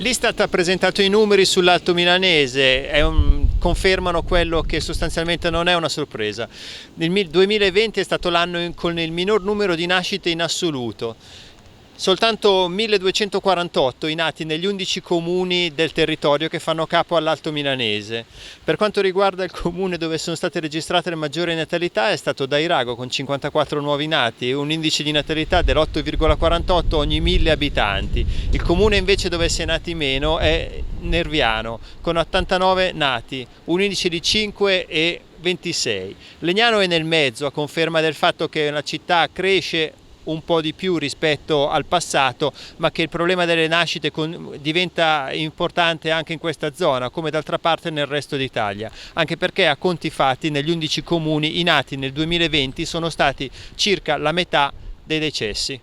L'Istat ha presentato i numeri sull'Alto Milanese, confermano quello che sostanzialmente non è una sorpresa. Il 2020 è stato l'anno con il minor numero di nascite in assoluto. Soltanto 1248 i nati negli 11 comuni del territorio che fanno capo all'Alto Milanese. Per quanto riguarda il comune dove sono state registrate le maggiori natalità è stato Dairago con 54 nuovi nati e un indice di natalità dell'8,48 ogni 1000 abitanti. Il comune invece dove si è nati meno è Nerviano con 89 nati, un indice di 5,26. Legnano è nel mezzo, a conferma del fatto che la città cresce un po' di più rispetto al passato, ma che il problema delle nascite diventa importante anche in questa zona, come d'altra parte nel resto d'Italia, anche perché a conti fatti negli 11 comuni i nati nel 2020 sono stati circa la metà dei decessi.